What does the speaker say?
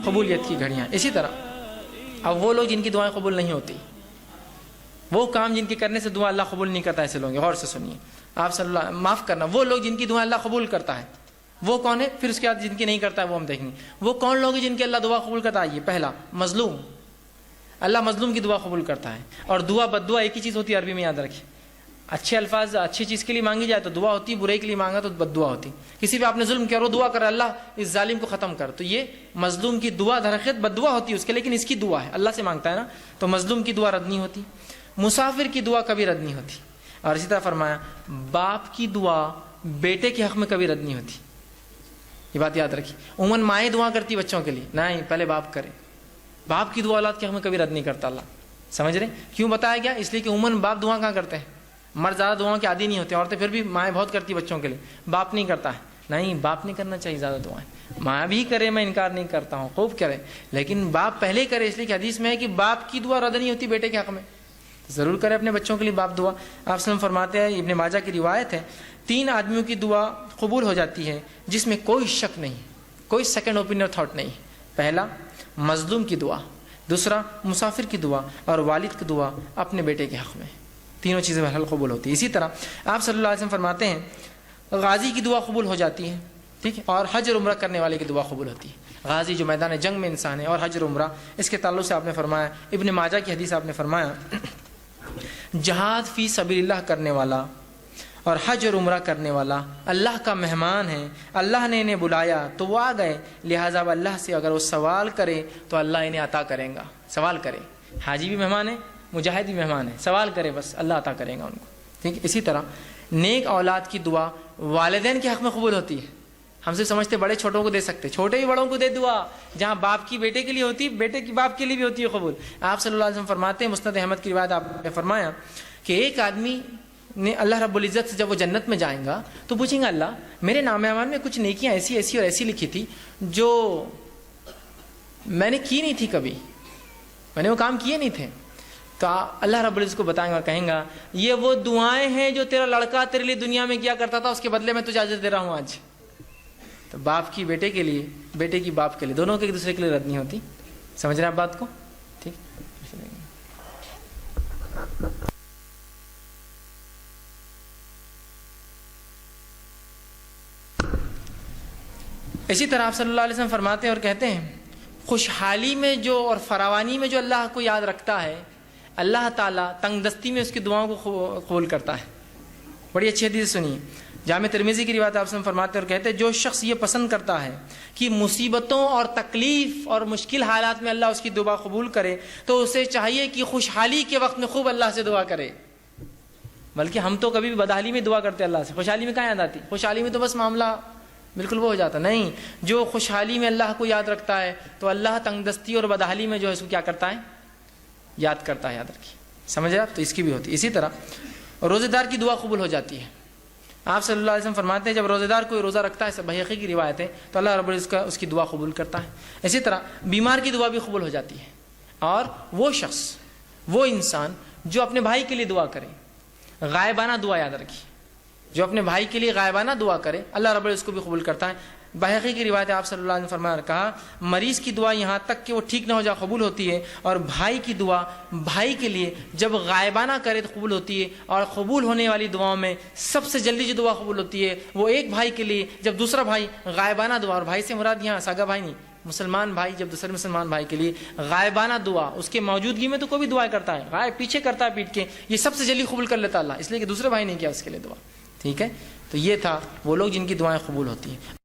قبولیت کی گھڑیاں. اسی طرح اب وہ لوگ جن کی دعائیں قبول نہیں ہوتی، وہ کام جن کے کرنے سے دعا اللہ قبول نہیں کرتا، ایسے لوگ غور سے سنیے. آپ صلی اللہ معاف کرنا، وہ لوگ جن کی دعائیں اللہ قبول کرتا ہے وہ کون ہے؟ پھر اس کے بعد جن کی نہیں کرتا ہے وہ ہم دیکھیں گے. وہ کون لوگ ہیں جن کی اللہ دعا قبول کرتا ہے؟ یہ پہلا مظلوم، اللہ مظلوم کی دعا قبول کرتا ہے. اور دعا بد دعا ایک ہی چیز ہوتی ہے، عربی میں یاد رکھیے. اچھے الفاظ اچھی چیز کے لیے مانگی جائے تو دعا ہوتی ہے، برے کے لیے مانگا تو بد دعا ہوتی. کسی پہ آپ نے ظلم کیا اور وہ دعا کر اللہ اس ظالم کو ختم کر، تو یہ مظلوم کی دعا درخت بد دعا ہوتی ہے اس کے، لیکن اس کی دعا ہے اللہ سے مانگتا ہے نا، تو مظلوم کی دعا رد نہیں ہوتی. مسافر کی دعا کبھی رد نہیں ہوتی. اور اسی طرح فرمایا باپ کی دعا بیٹے کے حق میں کبھی رد نہیں ہوتی. یہ بات یاد رکھیے. عموماً مائیں دعا کرتی بچوں کے لیے، نہیں پہلے باپ کرے. باپ کی دعا اولاد کے حق میں کبھی رد نہیں کرتا اللہ. سمجھ رہے کیوں بتایا گیا؟ اس لیے کہ عموماً باپ دعا کہاں کرتے ہیں، مرد زیادہ دعاؤں کے عادی نہیں ہوتے. عورتیں پھر بھی مائیں بہت کرتی بچوں کے لیے، باپ نہیں کرتا ہے. نہیں، باپ نہیں کرنا چاہیے زیادہ دعائیں. ماں بھی کرے، میں انکار نہیں کرتا ہوں، خوب کرے، لیکن باپ پہلے کرے. اس لیے کہ حدیث میں ہے کہ باپ کی دعا رد نہیں ہوتی بیٹے کے حق میں. ضرور کرے اپنے بچوں کے لیے باپ دعا. آپ وسلم فرماتے ہیں، ابن ماجہ کی روایت ہے، 3 آدمیوں کی دعا قبول ہو جاتی ہے جس میں کوئی شک نہیں، کوئی سیکنڈ اوپینین تھاٹ نہیں. پہلا مظلوم کی دعا، دوسرا مسافر کی دعا، اور والد کی دعا اپنے بیٹے کے حق میں. تینوں چیزیں بہرحال قبول ہوتی ہے. اسی طرح آپ صلی اللہ علیہ وسلم فرماتے ہیں غازی کی دعا قبول ہو جاتی ہے، ٹھیک ہے، اور حج اور عمرہ کرنے والے کی دعا قبول ہوتی ہے. غازی جو میدان جنگ میں انسان ہے، اور حج اور عمرہ، اس کے تعلق سے آپ نے فرمایا، ابن ماجہ کی حدیث آپ نے فرمایا جہاد فی سبیل اللہ کرنے والا اور حج اور عمرہ کرنے والا اللہ کا مہمان ہے. اللہ نے انہیں بلایا تو وہ آ گئے، لہٰذا اللہ سے اگر وہ سوال کرے تو اللہ انہیں عطا کرے گا. سوال کرے، حاجی بھی مہمان ہے، مجاہد بھی مہمان ہے، سوال کرے بس اللہ عطا کرے گا ان کو. ٹھیک ہے. اسی طرح نیک اولاد کی دعا والدین کے حق میں قبول ہوتی ہے. ہم سے سمجھتے بڑے چھوٹوں کو دے سکتے، چھوٹے بھی بڑوں کو دے دعا. جہاں باپ کی بیٹے کے لیے ہوتی ہے، بیٹے کی باپ کے لیے بھی ہوتی ہے قبول. آپ صلی اللہ علیہ وسلم فرماتے ہیں، مسند احمد کی روایت آپ نے فرمایا کہ ایک آدمی نے اللہ رب العزت سے جب وہ جنت میں جائیں گا تو پوچھیں گا اللہ میرے نام اعمال میں کچھ نیکیاں ایسی ایسی اور ایسی لکھی تھی جو میں نے کی نہیں تھی، کبھی میں نے وہ کام کیے نہیں تھے. تو اللہ رب العزت کو بتائیں گا، کہیں گا یہ وہ دعائیں ہیں جو تیرا لڑکا تیرے لیے دنیا میں کیا کرتا تھا، اس کے بدلے میں تجھے اجر دے رہا ہوں آج. تو باپ کی بیٹے کے لیے، بیٹے کی باپ کے لیے، دونوں کے ایک دوسرے کے لیے رد نہیں ہوتی. سمجھ رہے ہیں آپ بات کو؟ ٹھیک. اسی طرح آپ صلی اللہ علیہ وسلم فرماتے ہیں اور کہتے ہیں خوشحالی میں جو اور فراوانی میں جو اللہ کو یاد رکھتا ہے، اللہ تعالیٰ تنگ دستی میں اس کی دعاؤں کو قبول کرتا ہے. بڑی اچھی حدیث سنیے، جامع ترمذی کی روایت آپ سے فرماتے اور کہتے ہیں جو شخص یہ پسند کرتا ہے کہ مصیبتوں اور تکلیف اور مشکل حالات میں اللہ اس کی دعا قبول کرے تو اسے چاہیے کہ خوشحالی کے وقت میں خوب اللہ سے دعا کرے. بلکہ ہم تو کبھی بھی بدحالی میں دعا کرتے اللہ سے، خوشحالی میں کہاں یاد آتی؟ خوشحالی میں تو بس معاملہ بالکل وہ ہو جاتا. نہیں، جو خوشحالی میں اللہ کو یاد رکھتا ہے تو اللہ تنگ دستی اور بدحالی میں جو ہے اس کو کیا کرتا ہے؟ یاد کرتا ہے. یاد رکھیے، سمجھ آپ؟ تو اس کی بھی ہوتی ہے. اسی طرح روزے دار کی دعا قبول ہو جاتی ہے. آپ صلی اللہ علیہ وسلم فرماتے ہیں جب روزے دار کوئی روزہ رکھتا ہے، بحقی کی روایت ہے، تو اللہ رب العزت اس کی دعا قبول کرتا ہے. اسی طرح بیمار کی دعا بھی قبول ہو جاتی ہے. اور وہ شخص، وہ انسان جو اپنے بھائی کے لیے دعا کرے، غائبانہ دعا، یاد رکھیے، جو اپنے بھائی کے لیے غائبانہ دعا کرے اللہ رب العزت اس کو بھی قبول کرتا ہے. بحقی کی روایت ہے، آپ صلی اللہ علیہ وسلم فرمایا اور کہا مریض کی دعا یہاں تک کہ وہ ٹھیک نہ ہو جائے قبول ہوتی ہے، اور بھائی کی دعا بھائی کے لیے جب غائبانہ کرے تو قبول ہوتی ہے. اور قبول ہونے والی دعاؤں میں سب سے جلدی جو دعا قبول ہوتی ہے وہ ایک بھائی کے لیے جب دوسرا بھائی غائبانہ دعا، اور بھائی سے مراد یہاں سگا بھائی نہیں، مسلمان بھائی جب دوسرے مسلمان بھائی کے لیے غائبانہ دعا، اس کے موجودگی میں تو کوئی بھی دعا کرتا ہے، غائب پیچھے کرتا ہے پیٹ کے، یہ سب سے جلدی قبول کر لیتا اللہ، اس لیے کہ دوسرے بھائی نے کیا اس کے لیے دعا. ٹھیک ہے. تو یہ تھا وہ لوگ جن کی دعائیں قبول ہوتی ہیں.